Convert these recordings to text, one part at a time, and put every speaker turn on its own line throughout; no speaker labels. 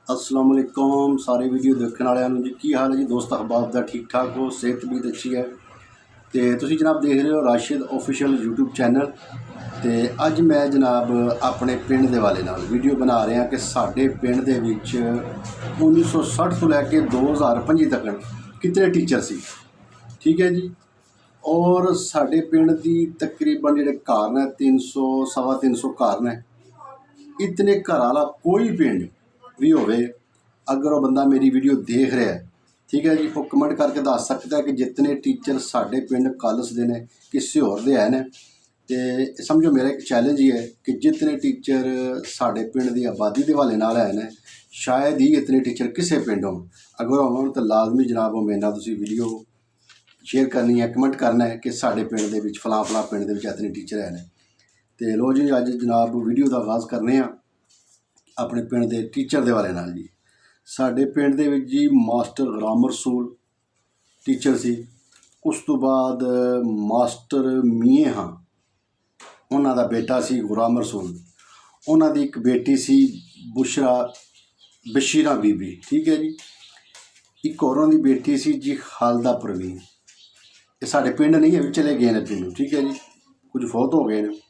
अस्सलाम वालेकुम सारे वीडियो देखने वालों जी। की हाल है जी दोस्त अहबाब का? ठीक ठाक हो? सेहत भी अच्छी है। तो तुसी जनाब देख रहे हो राशिद ऑफिशियल यूट्यूब चैनल। तो अज मैं जनाब अपने पिंड के वाले नाल वीडियो बना रहा कि साढ़े पिंड दे विच 1960 तो लैके 2025 तक कितने टीचर सी। ठीक है जी। और साढ़े पिंड की तकरीबन जोड़े घर ने 300 सवा 300 घर ने। इतने घर वाला कोई पिंड भी होवे, अगर वो बंदा मेरी वीडियो देख रहा है, ठीक है जी, वो कमेंट करके दस सकता है कि जितने टीचर साढ़े पिंड कलस दे ने किसी होर दे है। तो समझो मेरा एक चैलेंज ही है कि जितने टीचर साढ़े पिंड की आबादी के हवाले नाल है शायद ही इतने टीचर किसी पिंड हो। अगर हो तो लाजमी जनाब वो मेरे नाल तुसी वीडियो शेयर करनी है, कमेंट करना है कि साढ़े पिंड के फलां फलां पिंड के इतने टीचर है। तो लो जी अज जनाब वीडियो का आगाज़ करने अपने पिंड के टीचर के हवाले नाल जी। साढ़े पिंड दे विच जी मास्टर ग्रामर रसूल टीचर सी। उस तो बाद मास्टर मीए हाँ उन्हां दा बेटा सी गुलाम रसूल। उन्हां दी एक बेटी सी बुशरा बशीरा बीबी। ठीक है जी। एक और उन्हां दी बेटी सी जी खालदा परवीन। ये साढ़े पिंड नहीं है, भी चले गए हैं पिंड। ठीक है जी, कुछ फौत हो गए हैं।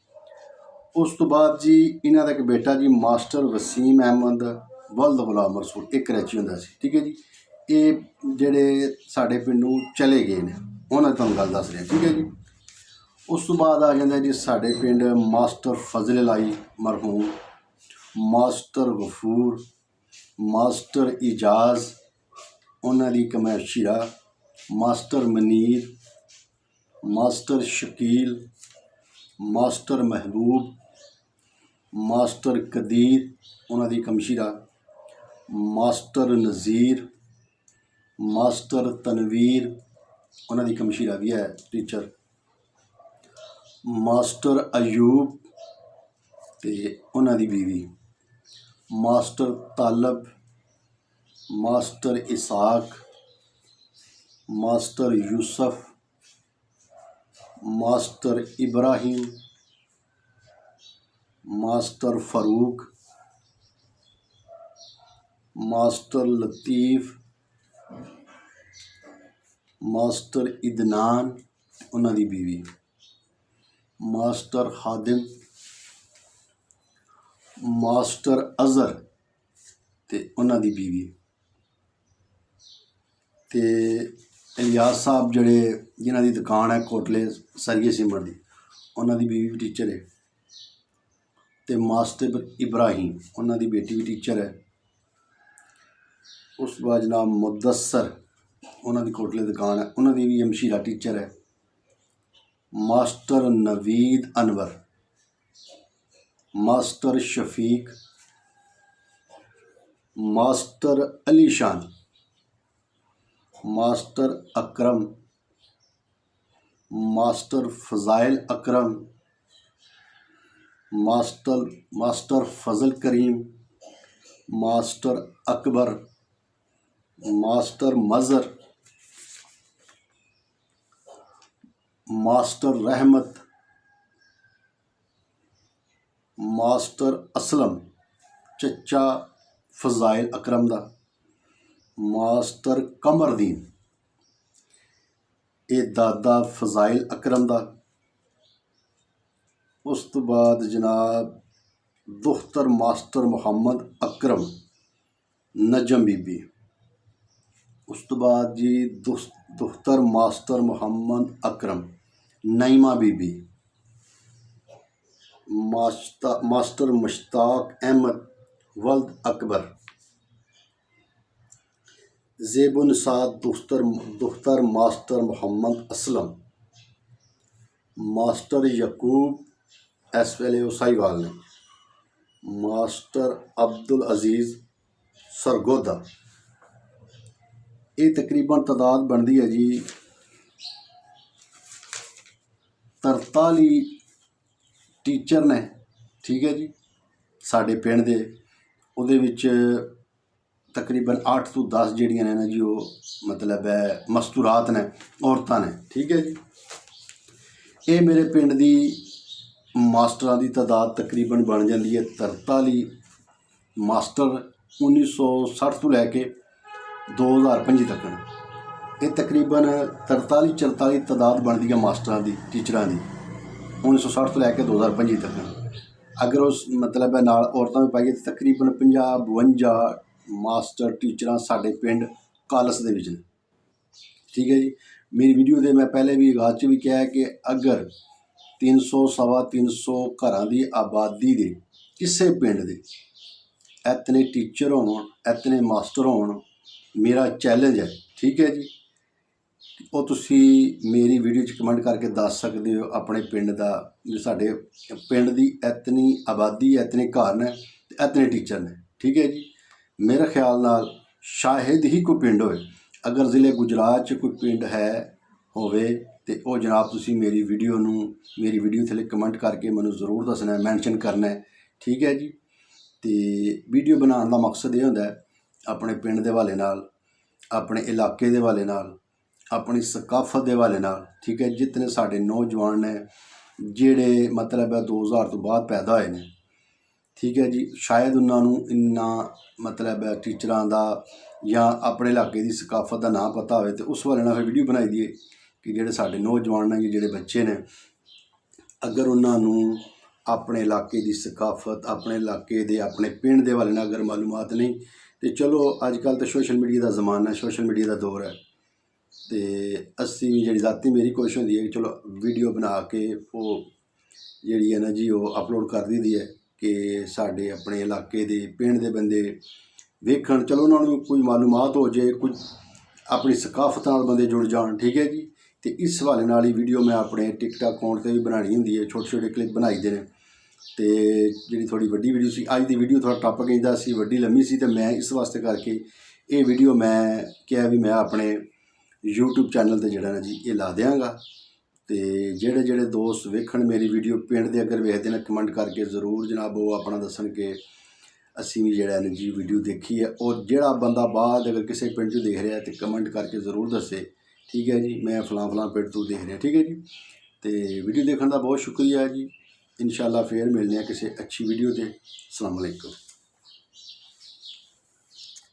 उस तो बाद जी इन्हां दा एक बेटा जी मास्टर वसीम अहमद वल्द गुलाम रसूल, एक कराची होंदा सी। ठीक है जी। ये जेड़े साढ़े पिंडों चले गए हैं उन्होंने तुहानूं गल दस रहा। ठीक है जी। उस तो बाद आ जाता जी साढ़े पिंड मास्टर फजल लाई मरहूम, मास्टर गफूर, मास्टर इजाज़ उन्हां दी एक मैशीरा, master Munir, master Shakeel, master Mehboob, master Qadeer उन्हां दी कमशीरा, मास्टर नज़ीर, मास्टर तनवीर उन्हां दी कमशीरा भी है टीचर, मास्टर अयूब ते उन्हां दी बीवी, master Talib, master Ishaq, master Yousaf, master Ibrahim, master Farooq, master Latif, master Adnan उन्हां दी बीवी, मास्टर हादिम, मास्टर अज़हर ते उन्हां दी बीवी, ते इलियास साहब जड़े जिन्हां दी दुकान है कोटले सरिये सीमेंट दी, उन्हां दी बीवी भी टीचर है। ते मास्टर इब्राहिम उन्हां दी बेटी भी टीचर है। उस बाद जनाब मुदस्सर उन्हां दी कोटले दुकान है, उन्हां दी भी मशीरा टीचर है। Master Naveed Anwar, master Shafiq, master Alishan, master Akram, master Fazail Akram, master Fazal Karim, master Akbar, master Mazhar, master Rehmat, master Aslam चचा फ़ज़ाइल अकरम दा, मास्टर कमरदीन ये दादा फ़ज़ाइल अकरम दा। उस तो बाद जनाब दुख्तर मास्टर मुहम्मद अकरम नजम बीबी। उस तो बाद जी दुख्तर मास्टर मुहम्मद अकरम नईमा बीबी, मास्टर मुश्ताक अहमद वल्द अकबर, ज़ेबुनिसात दुख्तर मास्टर मुहम्मद असलम, मास्टर यकूब इस वेले उसाईवाल ने, मास्टर अब्दुल अजीज़ सरगोदा। ये तकरीबन तादाद बनती है जी 43 टीचर ने। ठीक है जी। साढ़े पिंड दे उहदे विच तकरीबन 8 तो 10 जिहड़ियां ने ना जी वो मतलब है मस्तूरात ने, औरतां ने। ठीक है जी। ये मेरे पिंड दी मास्टरां दी तादाद तकरीबन बन जाती है 43 मास्टर 1960 ਤੋਂ ਲੈ ਕੇ 2025 ਤੱਕ ਇਹ ਤਕਰੀਬਨ 43-44 ਤਾਦਾਦ ਬਣਦੀ ਹੈ ਮਾਸਟਰਾਂ ਦੀ, ਟੀਚਰਾਂ ਦੀ 1960 ਤੋਂ ਲੈ ਕੇ 2025 ਤੱਕ। ਅਗਰ ਉਸ ਮਤਲਬ ਹੈ ਨਾਲ ਔਰਤਾਂ ਵੀ ਪਾਈਏ ਤਾਂ ਤਕਰੀਬਨ 50-52 ਮਾਸਟਰ ਟੀਚਰਾਂ ਸਾਡੇ ਪਿੰਡ ਕਾਲਸ ਦੇ ਵਿੱਚ ਨੇ। ਠੀਕ ਹੈ ਜੀ। ਮੇਰੀ ਵੀਡੀਓ ਦੇ ਮੈਂ ਪਹਿਲੇ ਵੀ ਆਗਾਜ਼ 'ਚ ਵੀ ਕਿਹਾ ਕਿ ਅਗਰ 300-350 ਘਰਾਂ ਦੀ ਆਬਾਦੀ ਦੇ ਕਿਸੇ ਪਿੰਡ ਦੇ ਇਤਨੇ ਟੀਚਰ ਹੋਣ, ਇਤਨੇ ਮਾਸਟਰ ਹੋਣ, ਮੇਰਾ ਚੈਲੰਜ ਹੈ। ਠੀਕ ਹੈ ਜੀ। ਉਹ ਤੁਸੀਂ ਮੇਰੀ ਵੀਡੀਓ 'ਚ ਕਮੈਂਟ ਕਰਕੇ ਦੱਸ ਸਕਦੇ ਹੋ ਆਪਣੇ ਪਿੰਡ ਦਾ, ਜੋ ਸਾਡੇ ਪਿੰਡ ਦੀ ਇਤਨੀ ਆਬਾਦੀ, ਇਤਨੇ ਘਰ ਨੇ ਤੇ ਇਤਨੇ ਟੀਚਰ ਨੇ। ਠੀਕ ਹੈ ਜੀ। ਮੇਰੇ ਖਿਆਲ ਨਾਲ ਸ਼ਾਇਦ ਹੀ ਕੋਈ ਪਿੰਡ ਹੋਵੇ, ਅਗਰ ਜ਼ਿਲ੍ਹੇ ਗੁਜਰਾਤ 'ਚ ਕੋਈ ਪਿੰਡ ਹੋਵੇ ਤੇ ਉਹ ਜਨਾਬ ਤੁਸੀਂ ਮੇਰੀ ਵੀਡੀਓ ਥੱਲੇ ਕਮੈਂਟ ਕਰਕੇ ਮੈਨੂੰ ਜ਼ਰੂਰ ਦੱਸਣਾ, ਮੈਂਸ਼ਨ ਕਰਨਾ ਹੈ। ਠੀਕ ਹੈ ਜੀ। ਤੇ ਵੀਡੀਓ ਬਣਾਉਣ ਦਾ ਮਕਸਦ ਇਹ ਹੁੰਦਾ ਹੈ ਆਪਣੇ ਪਿੰਡ ਦੇ ਹਵਾਲੇ ਨਾਲ, ਆਪਣੇ ਇਲਾਕੇ ਦੇ ਹਵਾਲੇ ਨਾਲ, ਆਪਣੀ ਸਕਾਫਤ ਦੇ ਹਵਾਲੇ ਨਾਲ। ਠੀਕ ਹੈ। ਜਿਤਨੇ ਸਾਡੇ ਨੌਜਵਾਨ ਨੇ ਜਿਹੜੇ ਮਤਲਬ ਹੈ 2000 ਤੋਂ ਬਾਅਦ ਪੈਦਾ ਹੋਏ ਨੇ। ਠੀਕ ਹੈ ਜੀ। ਸ਼ਾਇਦ ਉਹਨਾਂ ਨੂੰ ਇੰਨਾ ਮਤਲਬ ਹੈ ਟੀਚਰਾਂ ਦਾ ਜਾਂ ਆਪਣੇ ਇਲਾਕੇ ਦੀ ਸਕਾਫਤ ਦਾ ਨਾਂ ਪਤਾ ਹੋਵੇ, ਤੇ ਉਸ ਹਵਾਲੇ ਨਾਲ ਫਿਰ ਵੀਡੀਓ ਬਣਾਈ ਦੀਏ ਕਿ ਜਿਹੜੇ ਸਾਡੇ ਨੌਜਵਾਨ ਨੇ, ਜਿਹੜੇ ਬੱਚੇ ਨੇ, ਅਗਰ ਉਹਨਾਂ ਨੂੰ ਆਪਣੇ ਇਲਾਕੇ ਦੀ ਸਕਾਫਤ, ਆਪਣੇ ਇਲਾਕੇ ਦੇ, ਆਪਣੇ ਪਿੰਡ ਦੇ ਹਵਾਲੇ ਨਾਲ ਅਗਰ ਮਾਲੂਮਾਤ ਨਹੀਂ, ਤੇ ਚਲੋ ਅੱਜ ਕੱਲ੍ਹ ਤਾਂ ਸੋਸ਼ਲ ਮੀਡੀਆ ਦਾ ਜ਼ਮਾਨਾ ਹੈ, ਸੋਸ਼ਲ ਮੀਡੀਆ ਦਾ ਦੌਰ ਹੈ, ਤੇ ਅਸੀਂ ਵੀ ਜਿਹੜੀ ਜ਼ਾਤੀ ਮੇਰੀ ਕੋਸ਼ਿਸ਼ ਹੁੰਦੀ ਹੈ ਕਿ ਚਲੋ ਵੀਡੀਓ ਬਣਾ ਕੇ ਉਹ ਜਿਹੜੀ ਹੈ ਨਾ ਜੀ ਉਹ ਅਪਲੋਡ ਕਰ ਦਈਦੀ ਹੈ ਕਿ ਸਾਡੇ ਆਪਣੇ ਇਲਾਕੇ ਦੇ, ਪਿੰਡ ਦੇ ਬੰਦੇ ਵੇਖਣ, ਚਲੋ ਉਹਨਾਂ ਨੂੰ ਕੋਈ ਮਾਲੂਮਾਤ ਹੋ ਜਾਏ, ਕੁਝ ਆਪਣੀ ਸਕਾਫਤ ਨਾਲ ਬੰਦੇ ਜੁੜ ਜਾਣ। ਠੀਕ ਹੈ ਜੀ। ਤੇ ਇਸ ਹਵਾਲੇ ਨਾਲ ਹੀ ਵੀਡੀਓ ਮੈਂ ਆਪਣੇ ਟਿਕਟੋਕ ਅਕਾਊਂਟ 'ਤੇ ਵੀ ਬਣਾਉਣੀ ਹੁੰਦੀ ਹੈ, ਛੋਟੇ ਕਲਿੱਪ ਬਣਾਈ ਦੇ ਨੇ। ਤੇ ਜਿਹੜੀ ਥੋੜੀ ਵੱਡੀ ਵੀਡੀਓ ਸੀ, ਅੱਜ ਦੀ ਵੀਡੀਓ ਥੋੜ੍ਹਾ ਟੱਪ ਗਈਦਾ ਸੀ, ਵੱਡੀ ਲੰਮੀ ਸੀ, ਤੇ ਮੈਂ ਇਸ ਵਾਸਤੇ ਕਰਕੇ ਇਹ ਵੀਡੀਓ ਮੈਂ ਕਿਹਾ ਵੀ ਮੈਂ ਆਪਣੇ YouTube ਚੈਨਲ 'ਤੇ ਜਿਹੜਾ ਨਾ ਜੀ ਇਹ ਲਾ ਦਿਆਂਗਾ। ਤੇ ਜਿਹੜੇ ਦੋਸਤ ਵੇਖਣ ਮੇਰੀ ਵੀਡੀਓ ਪਿੰਡ ਦੇ ਅਗਰ ਵੇਖਦੇ ਨੇ, ਕਮੈਂਟ ਕਰਕੇ ਜ਼ਰੂਰ ਜਨਾਬ ਉਹ ਆਪਣਾ ਦੱਸਣ ਕਿ ਅਸੀਂ ਵੀ ਜਿਹੜਾ ਨਾ ਜੀ ਵੀਡੀਓ ਦੇਖੀ ਹੈ। ਔਰ ਜਿਹੜਾ ਬੰਦਾ ਬਾਅਦ ਅਗਰ ਕਿਸੇ ਪਿੰਡ 'ਚ ਦੇਖ ਰਿਹਾ ਤੇ ਕਮੈਂਟ ਕਰਕੇ ਜ਼ਰੂਰ ਦੱਸੇ। ਠੀਕ ਹੈ ਜੀ। ਮੈਂ ਫਲਾਂ ਪਿੰਡ ਤੋਂ ਦੇਖ ਰਿਹਾ। ਠੀਕ ਹੈ ਜੀ। ਤੇ ਵੀਡੀਓ ਦੇਖਣ ਦਾ ਬਹੁਤ ਸ਼ੁਕਰੀਆ ਜੀ। ਇਨਸ਼ਾਅੱਲਾ ਫੇਰ ਮਿਲਦੇ ਹਾਂ ਕਿਸੇ ਅੱਛੀ ਵੀਡੀਓ 'ਤੇ। ਅਸਲਾਮ ਵਾਲੇਕੁਮ।